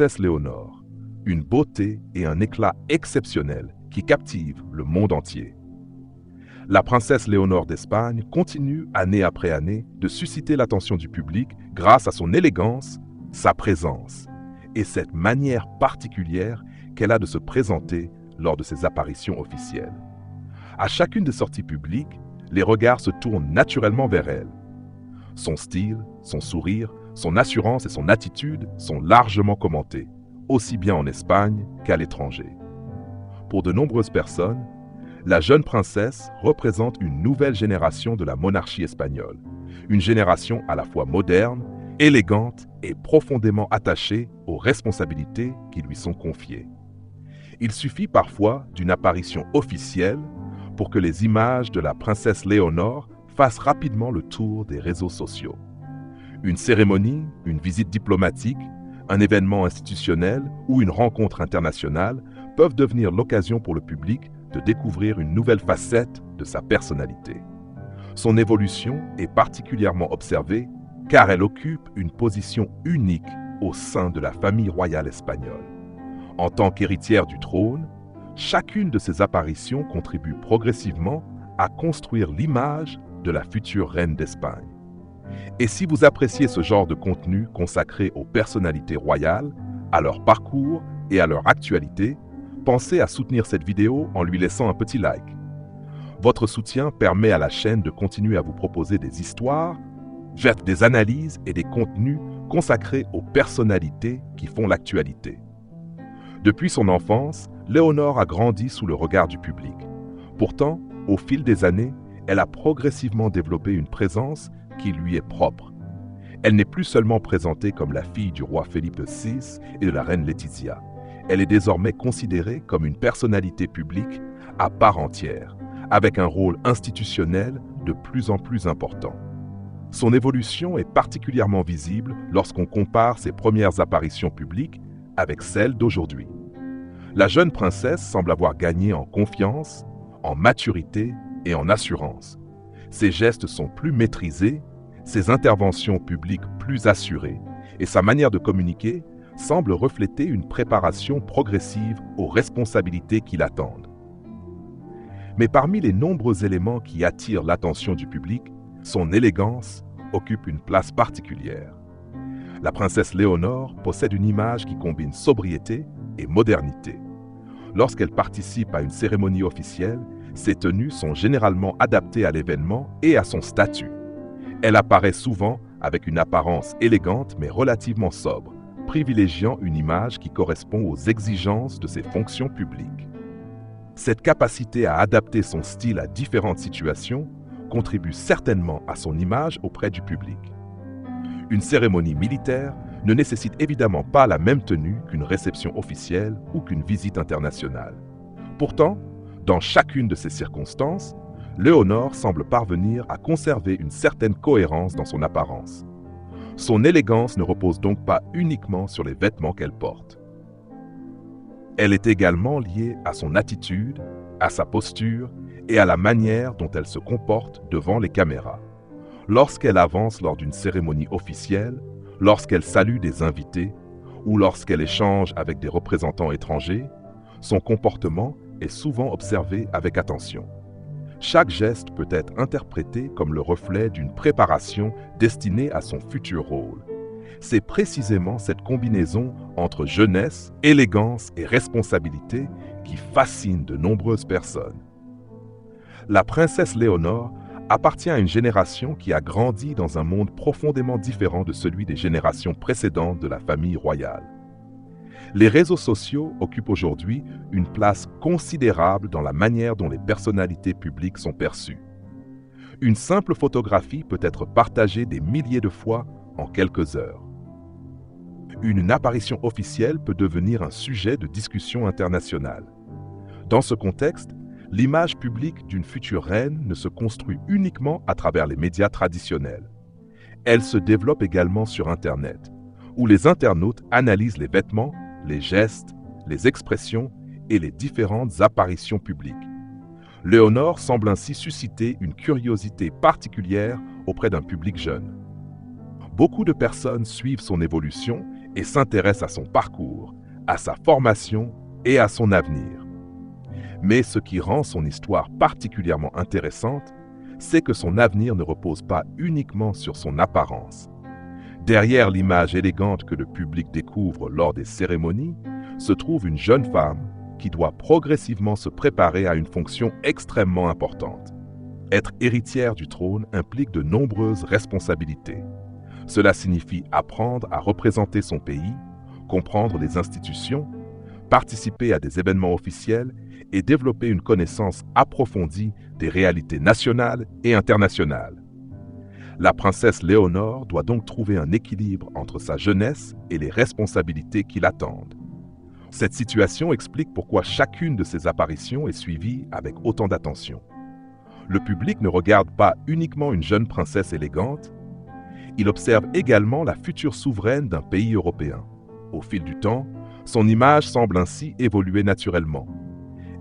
princesse Léonore, une beauté et un éclat exceptionnels qui captivent le monde entier. La princesse Léonore d'Espagne continue, année après année, de susciter l'attention du public grâce à son élégance, sa présence et cette manière particulière qu'elle a de se présenter lors de ses apparitions officielles. À chacune des sorties publiques, les regards se tournent naturellement vers elle. Son style, son sourire, son assurance et son attitude sont largement commentés, aussi bien en Espagne qu'à l'étranger. Pour de nombreuses personnes, la jeune princesse représente une nouvelle génération de la monarchie espagnole, une génération à la fois moderne, élégante et profondément attachée aux responsabilités qui lui sont confiées. Il suffit parfois d'une apparition officielle pour que les images de la princesse Léonore fassent rapidement le tour des réseaux sociaux. Une cérémonie, une visite diplomatique, un événement institutionnel ou une rencontre internationale peuvent devenir l'occasion pour le public de découvrir une nouvelle facette de sa personnalité. Son évolution est particulièrement observée car elle occupe une position unique au sein de la famille royale espagnole. En tant qu'héritière du trône, chacune de ces apparitions contribue progressivement à construire l'image de la future reine d'Espagne. Et si vous appréciez ce genre de contenu consacré aux personnalités royales, à leur parcours et à leur actualité, pensez à soutenir cette vidéo en lui laissant un petit like. Votre soutien permet à la chaîne de continuer à vous proposer des histoires, des analyses et des contenus consacrés aux personnalités qui font l'actualité. Depuis son enfance, Léonore a grandi sous le regard du public. Pourtant, au fil des années, elle a progressivement développé une présence qui lui est propre. Elle n'est plus seulement présentée comme la fille du roi Philippe VI et de la reine Laetitia. Elle est désormais considérée comme une personnalité publique à part entière, avec un rôle institutionnel de plus en plus important. Son évolution est particulièrement visible lorsqu'on compare ses premières apparitions publiques avec celles d'aujourd'hui. La jeune princesse semble avoir gagné en confiance, en maturité et en assurance. Ses gestes sont plus maîtrisés, ses interventions publiques plus assurées et sa manière de communiquer semble refléter une préparation progressive aux responsabilités qui l'attendent. Mais parmi les nombreux éléments qui attirent l'attention du public, son élégance occupe une place particulière. La princesse Léonore possède une image qui combine sobriété et modernité. Lorsqu'elle participe à une cérémonie officielle, ses tenues sont généralement adaptées à l'événement et à son statut. Elle apparaît souvent avec une apparence élégante mais relativement sobre, privilégiant une image qui correspond aux exigences de ses fonctions publiques. Cette capacité à adapter son style à différentes situations contribue certainement à son image auprès du public. Une cérémonie militaire ne nécessite évidemment pas la même tenue qu'une réception officielle ou qu'une visite internationale. Pourtant, dans chacune de ces circonstances, Léonore semble parvenir à conserver une certaine cohérence dans son apparence. Son élégance ne repose donc pas uniquement sur les vêtements qu'elle porte. Elle est également liée à son attitude, à sa posture et à la manière dont elle se comporte devant les caméras. Lorsqu'elle avance lors d'une cérémonie officielle, lorsqu'elle salue des invités ou lorsqu'elle échange avec des représentants étrangers, son comportement est souvent observé avec attention. Chaque geste peut être interprété comme le reflet d'une préparation destinée à son futur rôle. C'est précisément cette combinaison entre jeunesse, élégance et responsabilité qui fascine de nombreuses personnes. La princesse Léonore appartient à une génération qui a grandi dans un monde profondément différent de celui des générations précédentes de la famille royale. Les réseaux sociaux occupent aujourd'hui une place considérable dans la manière dont les personnalités publiques sont perçues. Une simple photographie peut être partagée des milliers de fois en quelques heures. Une apparition officielle peut devenir un sujet de discussion internationale. Dans ce contexte, l'image publique d'une future reine ne se construit uniquement à travers les médias traditionnels. Elle se développe également sur Internet, où les internautes analysent les vêtements, les gestes, les expressions et les différentes apparitions publiques. Léonore semble ainsi susciter une curiosité particulière auprès d'un public jeune. Beaucoup de personnes suivent son évolution et s'intéresse à son parcours, à sa formation et à son avenir. Mais ce qui rend son histoire particulièrement intéressante, c'est que son avenir ne repose pas uniquement sur son apparence. Derrière l'image élégante que le public découvre lors des cérémonies, se trouve une jeune femme qui doit progressivement se préparer à une fonction extrêmement importante. Être héritière du trône implique de nombreuses responsabilités. Cela signifie apprendre à représenter son pays, comprendre les institutions, participer à des événements officiels et développer une connaissance approfondie des réalités nationales et internationales. La princesse Léonore doit donc trouver un équilibre entre sa jeunesse et les responsabilités qui l'attendent. Cette situation explique pourquoi chacune de ses apparitions est suivie avec autant d'attention. Le public ne regarde pas uniquement une jeune princesse élégante, il observe également la future souveraine d'un pays européen. Au fil du temps, son image semble ainsi évoluer naturellement.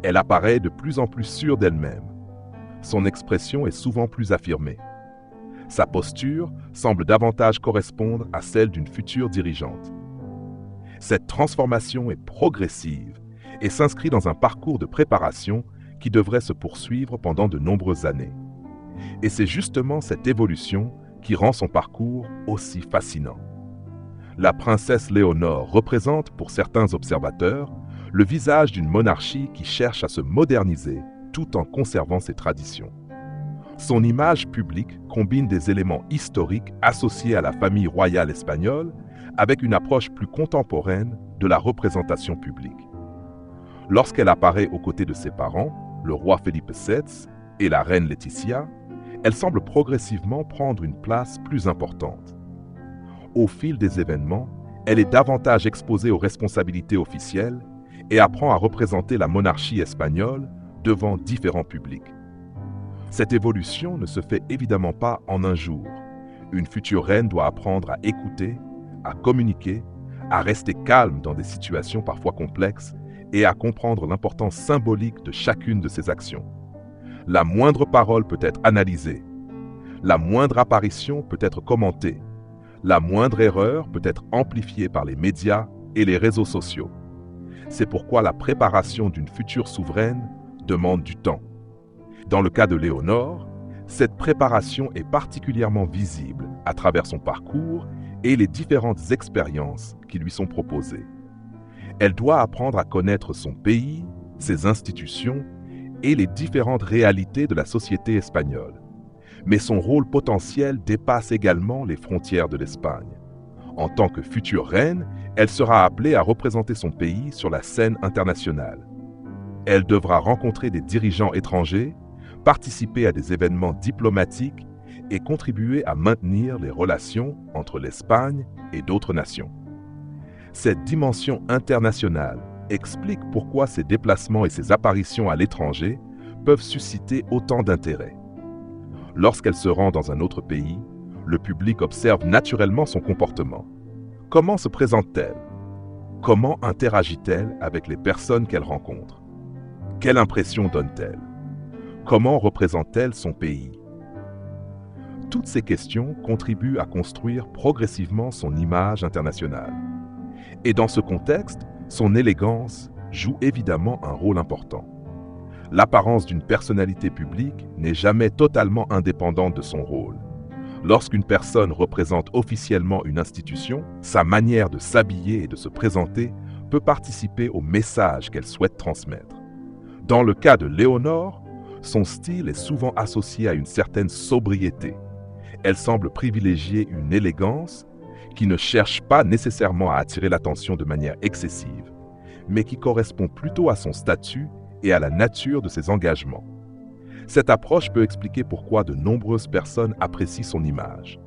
Elle apparaît de plus en plus sûre d'elle-même. Son expression est souvent plus affirmée. Sa posture semble davantage correspondre à celle d'une future dirigeante. Cette transformation est progressive et s'inscrit dans un parcours de préparation qui devrait se poursuivre pendant de nombreuses années. Et c'est justement cette évolution qui rend son parcours aussi fascinant. La princesse Léonore représente, pour certains observateurs, le visage d'une monarchie qui cherche à se moderniser tout en conservant ses traditions. Son image publique combine des éléments historiques associés à la famille royale espagnole avec une approche plus contemporaine de la représentation publique. Lorsqu'elle apparaît aux côtés de ses parents, le roi Felipe VI et la reine Laetitia, elle semble progressivement prendre une place plus importante. Au fil des événements, elle est davantage exposée aux responsabilités officielles et apprend à représenter la monarchie espagnole devant différents publics. Cette évolution ne se fait évidemment pas en un jour. Une future reine doit apprendre à écouter, à communiquer, à rester calme dans des situations parfois complexes et à comprendre l'importance symbolique de chacune de ses actions. La moindre parole peut être analysée. La moindre apparition peut être commentée. La moindre erreur peut être amplifiée par les médias et les réseaux sociaux. C'est pourquoi la préparation d'une future souveraine demande du temps. Dans le cas de Léonore, cette préparation est particulièrement visible à travers son parcours et les différentes expériences qui lui sont proposées. Elle doit apprendre à connaître son pays, ses institutions et les différentes réalités de la société espagnole. Mais son rôle potentiel dépasse également les frontières de l'Espagne. En tant que future reine, elle sera appelée à représenter son pays sur la scène internationale. Elle devra rencontrer des dirigeants étrangers, participer à des événements diplomatiques et contribuer à maintenir les relations entre l'Espagne et d'autres nations. Cette dimension internationale explique pourquoi ses déplacements et ses apparitions à l'étranger peuvent susciter autant d'intérêt. Lorsqu'elle se rend dans un autre pays, le public observe naturellement son comportement. Comment se présente-t-elle? Comment interagit-elle avec les personnes qu'elle rencontre? Quelle impression donne-t-elle? Comment représente-t-elle son pays? Toutes ces questions contribuent à construire progressivement son image internationale. Et dans ce contexte, son élégance joue évidemment un rôle important. L'apparence d'une personnalité publique n'est jamais totalement indépendante de son rôle. Lorsqu'une personne représente officiellement une institution, sa manière de s'habiller et de se présenter peut participer au message qu'elle souhaite transmettre. Dans le cas de Léonore, son style est souvent associé à une certaine sobriété. Elle semble privilégier une élégance qui ne cherche pas nécessairement à attirer l'attention de manière excessive, mais qui correspond plutôt à son statut et à la nature de ses engagements. Cette approche peut expliquer pourquoi de nombreuses personnes apprécient son image.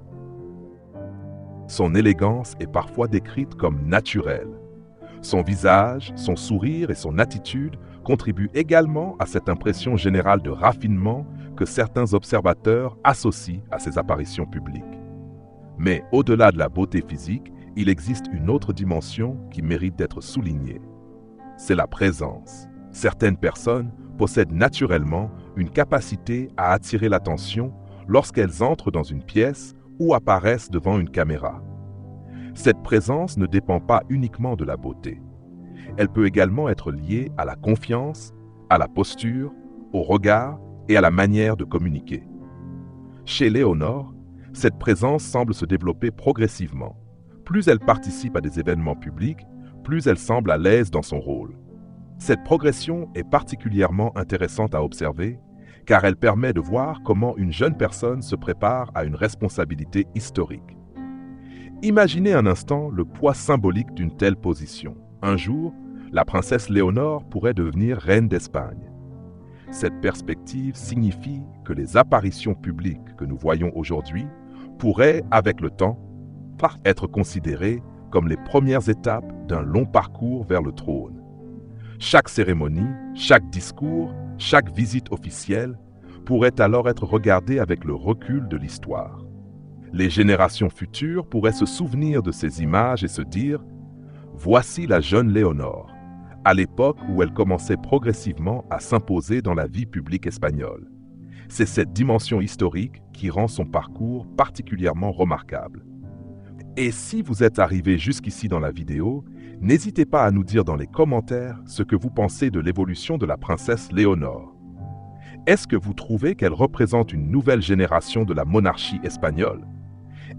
Son élégance est parfois décrite comme naturelle. Son visage, son sourire et son attitude contribuent également à cette impression générale de raffinement que certains observateurs associent à ses apparitions publiques. Mais au-delà de la beauté physique, il existe une autre dimension qui mérite d'être soulignée. C'est la présence. Certaines personnes possèdent naturellement une capacité à attirer l'attention lorsqu'elles entrent dans une pièce ou apparaissent devant une caméra. Cette présence ne dépend pas uniquement de la beauté. Elle peut également être liée à la confiance, à la posture, au regard et à la manière de communiquer. Chez Léonore, cette présence semble se développer progressivement. Plus elle participe à des événements publics, plus elle semble à l'aise dans son rôle. Cette progression est particulièrement intéressante à observer car elle permet de voir comment une jeune personne se prépare à une responsabilité historique. Imaginez un instant le poids symbolique d'une telle position. Un jour, la princesse Léonore pourrait devenir reine d'Espagne. Cette perspective signifie que les apparitions publiques que nous voyons aujourd'hui pourraient, avec le temps, être considérées comme les premières étapes d'un long parcours vers le trône. Chaque cérémonie, chaque discours, chaque visite officielle pourrait alors être regardée avec le recul de l'histoire. Les générations futures pourraient se souvenir de ces images et se dire « Voici la jeune Léonore, à l'époque où elle commençait progressivement à s'imposer dans la vie publique espagnole. » C'est cette dimension historique qui rend son parcours particulièrement remarquable. Et si vous êtes arrivé jusqu'ici dans la vidéo, n'hésitez pas à nous dire dans les commentaires ce que vous pensez de l'évolution de la princesse Léonore. Est-ce que vous trouvez qu'elle représente une nouvelle génération de la monarchie espagnole?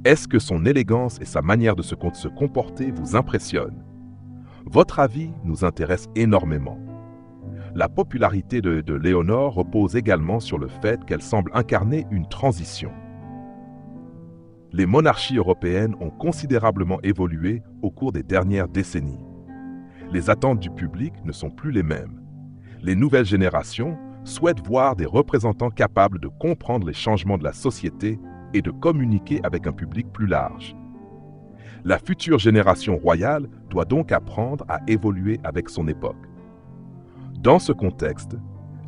Est-ce que son élégance et sa manière de se comporter vous impressionnent? Votre avis nous intéresse énormément. La popularité de Léonore repose également sur le fait qu'elle semble incarner une transition. Les monarchies européennes ont considérablement évolué au cours des dernières décennies. Les attentes du public ne sont plus les mêmes. Les nouvelles générations souhaitent voir des représentants capables de comprendre les changements de la société et de communiquer avec un public plus large. La future génération royale doit donc apprendre à évoluer avec son époque. Dans ce contexte,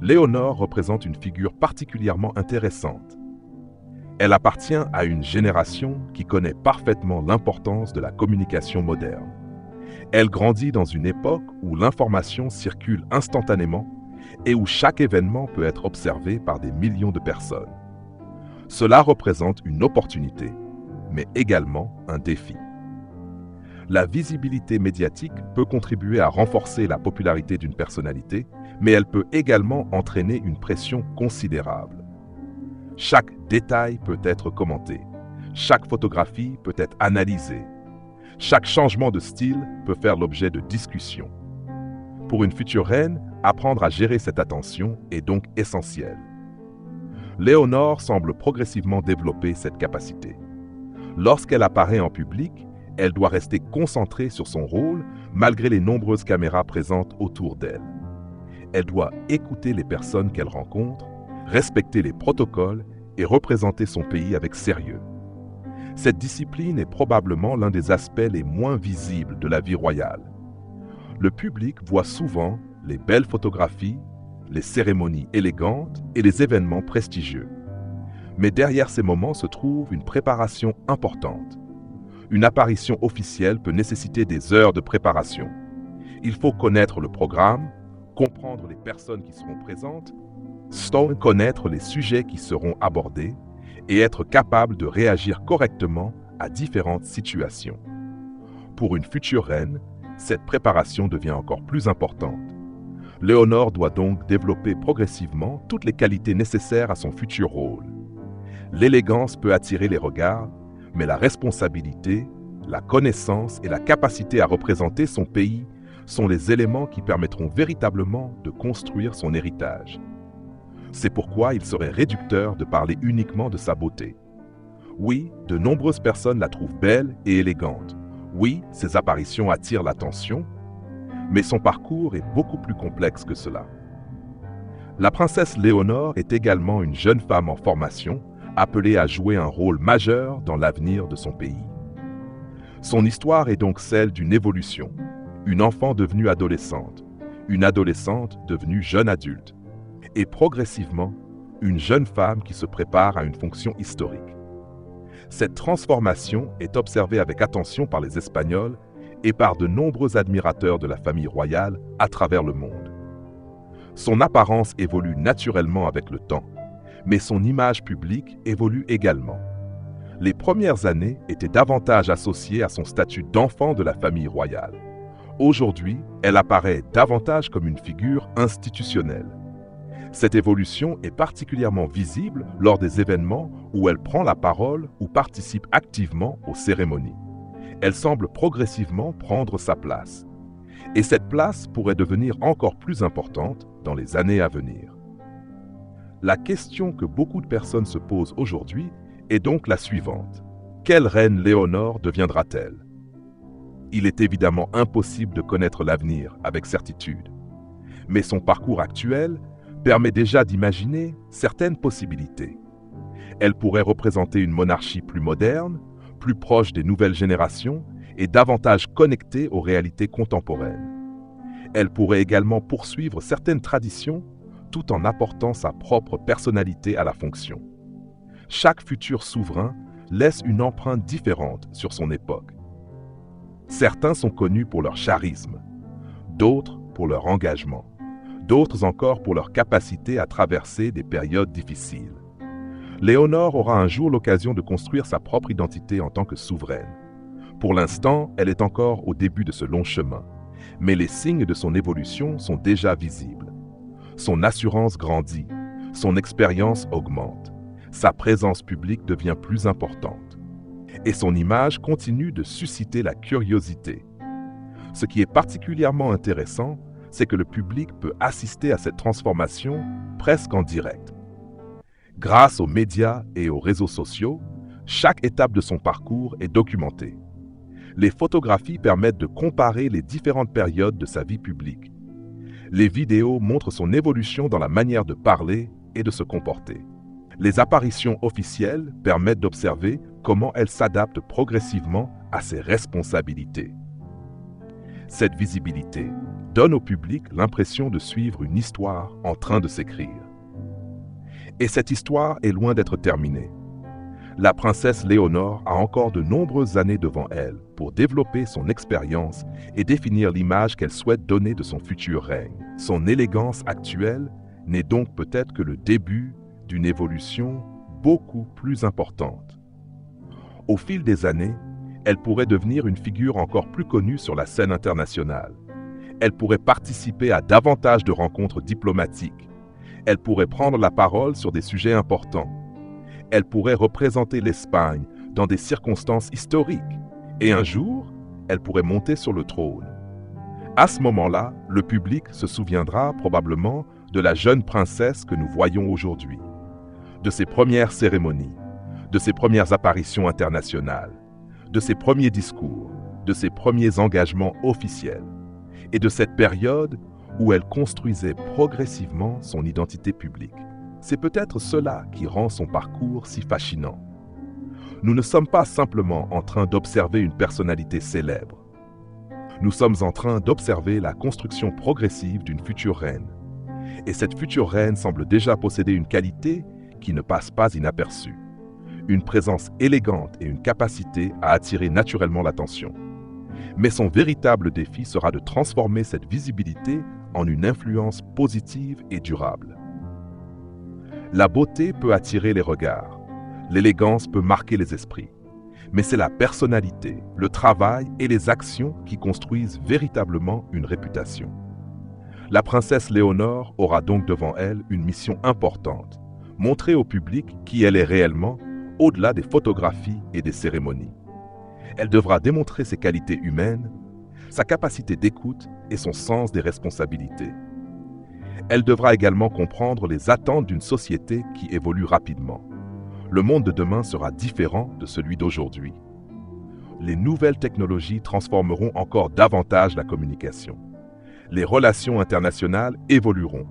Léonore représente une figure particulièrement intéressante. Elle appartient à une génération qui connaît parfaitement l'importance de la communication moderne. Elle grandit dans une époque où l'information circule instantanément et où chaque événement peut être observé par des millions de personnes. Cela représente une opportunité, mais également un défi. La visibilité médiatique peut contribuer à renforcer la popularité d'une personnalité, mais elle peut également entraîner une pression considérable. Chaque détail peut être commenté, chaque photographie peut être analysée, chaque changement de style peut faire l'objet de discussions. Pour une future reine, apprendre à gérer cette attention est donc essentiel. Léonore semble progressivement développer cette capacité. Lorsqu'elle apparaît en public, elle doit rester concentrée sur son rôle malgré les nombreuses caméras présentes autour d'elle. Elle doit écouter les personnes qu'elle rencontre, respecter les protocoles et représenter son pays avec sérieux. Cette discipline est probablement l'un des aspects les moins visibles de la vie royale. Le public voit souvent les belles photographies, les cérémonies élégantes et les événements prestigieux. Mais derrière ces moments se trouve une préparation importante. Une apparition officielle peut nécessiter des heures de préparation. Il faut connaître le programme, comprendre les personnes qui seront présentes, connaître les sujets qui seront abordés et être capable de réagir correctement à différentes situations. Pour une future reine, cette préparation devient encore plus importante. Léonore doit donc développer progressivement toutes les qualités nécessaires à son futur rôle. L'élégance peut attirer les regards, mais la responsabilité, la connaissance et la capacité à représenter son pays sont les éléments qui permettront véritablement de construire son héritage. C'est pourquoi il serait réducteur de parler uniquement de sa beauté. Oui, de nombreuses personnes la trouvent belle et élégante. Oui, ses apparitions attirent l'attention, mais son parcours est beaucoup plus complexe que cela. La princesse Léonore est également une jeune femme en formation, appelée à jouer un rôle majeur dans l'avenir de son pays. Son histoire est donc celle d'une évolution, une enfant devenue adolescente, une adolescente devenue jeune adulte, et progressivement, une jeune femme qui se prépare à une fonction historique. Cette transformation est observée avec attention par les Espagnols et par de nombreux admirateurs de la famille royale à travers le monde. Son apparence évolue naturellement avec le temps, mais son image publique évolue également. Les premières années étaient davantage associées à son statut d'enfant de la famille royale. Aujourd'hui, elle apparaît davantage comme une figure institutionnelle. Cette évolution est particulièrement visible lors des événements où elle prend la parole ou participe activement aux cérémonies. Elle semble progressivement prendre sa place. Et cette place pourrait devenir encore plus importante dans les années à venir. La question que beaucoup de personnes se posent aujourd'hui est donc la suivante. Quelle reine Léonore deviendra-t-elle? Il est évidemment impossible de connaître l'avenir avec certitude. Mais son parcours actuel permet déjà d'imaginer certaines possibilités. Elle pourrait représenter une monarchie plus moderne, plus proche des nouvelles générations et davantage connectée aux réalités contemporaines. Elle pourrait également poursuivre certaines traditions tout en apportant sa propre personnalité à la fonction. Chaque futur souverain laisse une empreinte différente sur son époque. Certains sont connus pour leur charisme, d'autres pour leur engagement, d'autres encore pour leur capacité à traverser des périodes difficiles. Léonore aura un jour l'occasion de construire sa propre identité en tant que souveraine. Pour l'instant, elle est encore au début de ce long chemin, mais les signes de son évolution sont déjà visibles. Son assurance grandit, son expérience augmente, sa présence publique devient plus importante, et son image continue de susciter la curiosité. Ce qui est particulièrement intéressant, c'est que le public peut assister à cette transformation presque en direct. Grâce aux médias et aux réseaux sociaux, chaque étape de son parcours est documentée. Les photographies permettent de comparer les différentes périodes de sa vie publique. Les vidéos montrent son évolution dans la manière de parler et de se comporter. Les apparitions officielles permettent d'observer comment elle s'adapte progressivement à ses responsabilités. Cette visibilité donne au public l'impression de suivre une histoire en train de s'écrire. Et cette histoire est loin d'être terminée. La princesse Léonore a encore de nombreuses années devant elle pour développer son expérience et définir l'image qu'elle souhaite donner de son futur règne. Son élégance actuelle n'est donc peut-être que le début d'une évolution beaucoup plus importante. Au fil des années, elle pourrait devenir une figure encore plus connue sur la scène internationale. Elle pourrait participer à davantage de rencontres diplomatiques. Elle pourrait prendre la parole sur des sujets importants. Elle pourrait représenter l'Espagne dans des circonstances historiques. Et un jour, elle pourrait monter sur le trône. À ce moment-là, le public se souviendra probablement de la jeune princesse que nous voyons aujourd'hui, de ses premières cérémonies, de ses premières apparitions internationales, de ses premiers discours, de ses premiers engagements officiels, et de cette période où elle construisait progressivement son identité publique. C'est peut-être cela qui rend son parcours si fascinant. Nous ne sommes pas simplement en train d'observer une personnalité célèbre. Nous sommes en train d'observer la construction progressive d'une future reine. Et cette future reine semble déjà posséder une qualité qui ne passe pas inaperçue. Une présence élégante et une capacité à attirer naturellement l'attention. Mais son véritable défi sera de transformer cette visibilité en une influence positive et durable. La beauté peut attirer les regards, l'élégance peut marquer les esprits, mais c'est la personnalité, le travail et les actions qui construisent véritablement une réputation. La princesse Léonore aura donc devant elle une mission importante, montrer au public qui elle est réellement, au-delà des photographies et des cérémonies. Elle devra démontrer ses qualités humaines, sa capacité d'écoute et son sens des responsabilités. Elle devra également comprendre les attentes d'une société qui évolue rapidement. Le monde de demain sera différent de celui d'aujourd'hui. Les nouvelles technologies transformeront encore davantage la communication. Les relations internationales évolueront.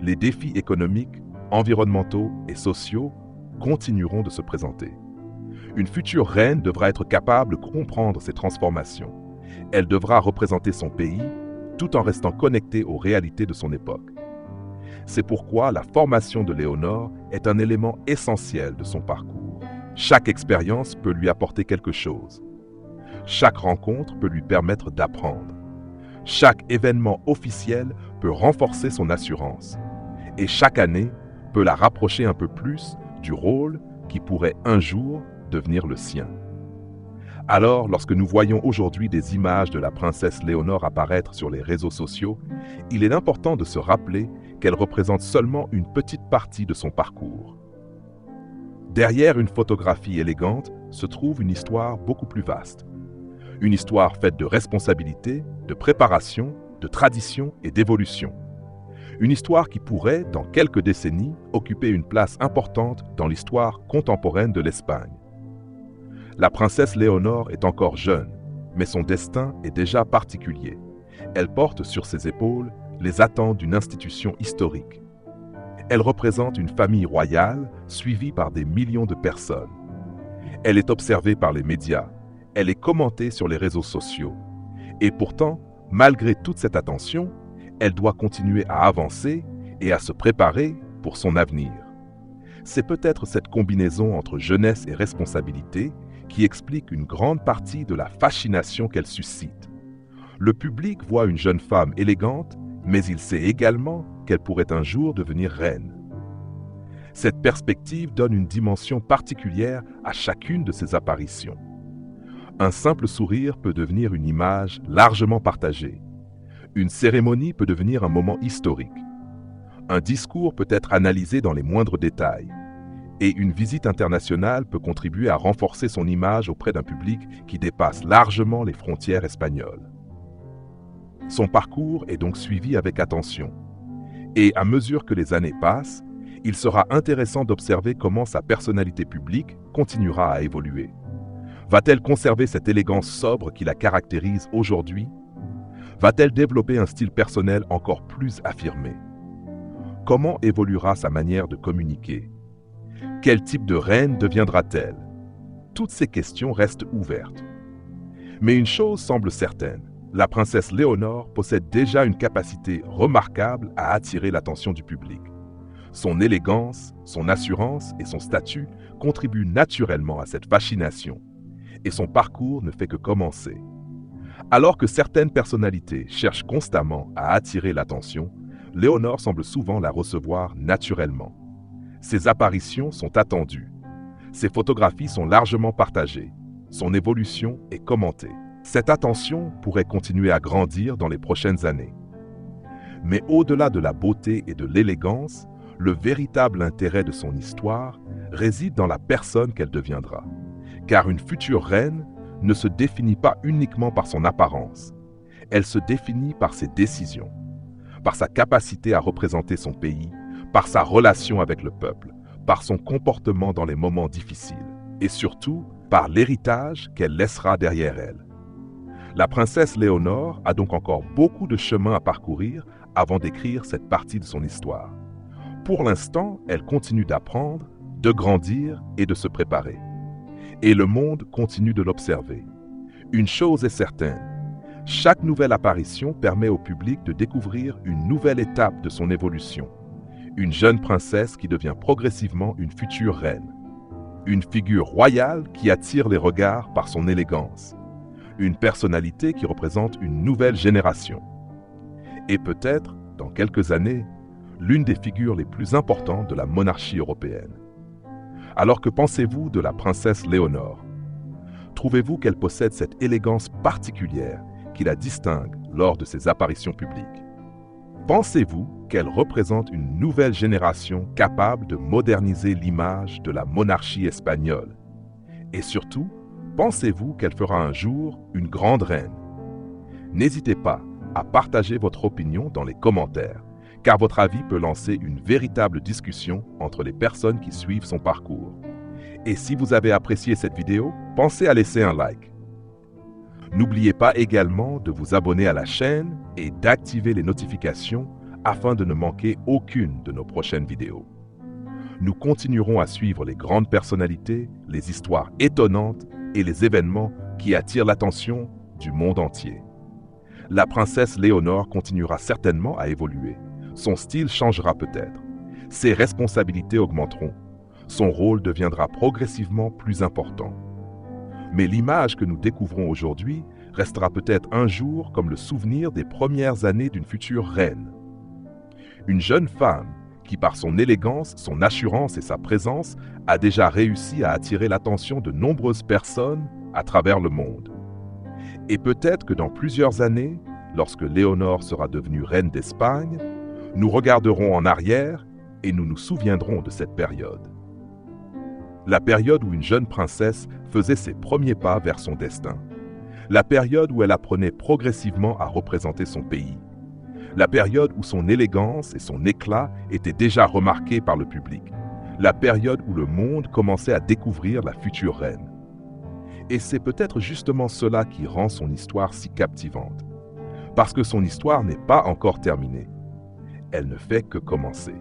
Les défis économiques, environnementaux et sociaux continueront de se présenter. Une future reine devra être capable de comprendre ces transformations. Elle devra représenter son pays tout en restant connectée aux réalités de son époque. C'est pourquoi la formation de Léonore est un élément essentiel de son parcours. Chaque expérience peut lui apporter quelque chose. Chaque rencontre peut lui permettre d'apprendre. Chaque événement officiel peut renforcer son assurance. Et chaque année peut la rapprocher un peu plus du rôle qui pourrait un jour devenir le sien. Alors, lorsque nous voyons aujourd'hui des images de la princesse Léonore apparaître sur les réseaux sociaux, il est important de se rappeler qu'elle représente seulement une petite partie de son parcours. Derrière une photographie élégante se trouve une histoire beaucoup plus vaste. Une histoire faite de responsabilité, de préparation, de tradition et d'évolution. Une histoire qui pourrait, dans quelques décennies, occuper une place importante dans l'histoire contemporaine de l'Espagne. La princesse Léonore est encore jeune, mais son destin est déjà particulier. Elle porte sur ses épaules les attentes d'une institution historique. Elle représente une famille royale suivie par des millions de personnes. Elle est observée par les médias, elle est commentée sur les réseaux sociaux. Et pourtant, malgré toute cette attention, elle doit continuer à avancer et à se préparer pour son avenir. C'est peut-être cette combinaison entre jeunesse et responsabilité qui explique une grande partie de la fascination qu'elle suscite. Le public voit une jeune femme élégante, mais il sait également qu'elle pourrait un jour devenir reine. Cette perspective donne une dimension particulière à chacune de ses apparitions. Un simple sourire peut devenir une image largement partagée. Une cérémonie peut devenir un moment historique. Un discours peut être analysé dans les moindres détails. Et une visite internationale peut contribuer à renforcer son image auprès d'un public qui dépasse largement les frontières espagnoles. Son parcours est donc suivi avec attention. Et à mesure que les années passent, il sera intéressant d'observer comment sa personnalité publique continuera à évoluer. Va-t-elle conserver cette élégance sobre qui la caractérise aujourd'hui? Va-t-elle développer un style personnel encore plus affirmé? Comment évoluera sa manière de communiquer? Quel type de reine deviendra-t-elle? Toutes ces questions restent ouvertes. Mais une chose semble certaine, la princesse Léonore possède déjà une capacité remarquable à attirer l'attention du public. Son élégance, son assurance et son statut contribuent naturellement à cette fascination. Et son parcours ne fait que commencer. Alors que certaines personnalités cherchent constamment à attirer l'attention, Léonore semble souvent la recevoir naturellement. Ses apparitions sont attendues. Ses photographies sont largement partagées. Son évolution est commentée. Cette attention pourrait continuer à grandir dans les prochaines années. Mais au-delà de la beauté et de l'élégance, le véritable intérêt de son histoire réside dans la personne qu'elle deviendra. Car une future reine ne se définit pas uniquement par son apparence. Elle se définit par ses décisions, par sa capacité à représenter son pays, par sa relation avec le peuple, par son comportement dans les moments difficiles, et surtout par l'héritage qu'elle laissera derrière elle. La princesse Léonore a donc encore beaucoup de chemin à parcourir avant d'écrire cette partie de son histoire. Pour l'instant, elle continue d'apprendre, de grandir et de se préparer. Et le monde continue de l'observer. Une chose est certaine, chaque nouvelle apparition permet au public de découvrir une nouvelle étape de son évolution. Une jeune princesse qui devient progressivement une future reine. Une figure royale qui attire les regards par son élégance. Une personnalité qui représente une nouvelle génération. Et peut-être, dans quelques années, l'une des figures les plus importantes de la monarchie européenne. Alors que pensez-vous de la princesse Léonore? Trouvez-vous qu'elle possède cette élégance particulière qui la distingue lors de ses apparitions publiques? Pensez-vous qu'elle représente une nouvelle génération capable de moderniser l'image de la monarchie espagnole? Et surtout, pensez-vous qu'elle fera un jour une grande reine? N'hésitez pas à partager votre opinion dans les commentaires, car votre avis peut lancer une véritable discussion entre les personnes qui suivent son parcours. Et si vous avez apprécié cette vidéo, pensez à laisser un like. N'oubliez pas également de vous abonner à la chaîne et d'activer les notifications afin de ne manquer aucune de nos prochaines vidéos. Nous continuerons à suivre les grandes personnalités, les histoires étonnantes et les événements qui attirent l'attention du monde entier. La princesse Léonore continuera certainement à évoluer. Son style changera peut-être. Ses responsabilités augmenteront. Son rôle deviendra progressivement plus important. Mais l'image que nous découvrons aujourd'hui restera peut-être un jour comme le souvenir des premières années d'une future reine. Une jeune femme qui par son élégance, son assurance et sa présence a déjà réussi à attirer l'attention de nombreuses personnes à travers le monde. Et peut-être que dans plusieurs années, lorsque Léonore sera devenue reine d'Espagne, nous regarderons en arrière et nous nous souviendrons de cette période. La période où une jeune princesse faisait ses premiers pas vers son destin. La période où elle apprenait progressivement à représenter son pays. La période où son élégance et son éclat étaient déjà remarqués par le public. La période où le monde commençait à découvrir la future reine. Et c'est peut-être justement cela qui rend son histoire si captivante. Parce que son histoire n'est pas encore terminée. Elle ne fait que commencer.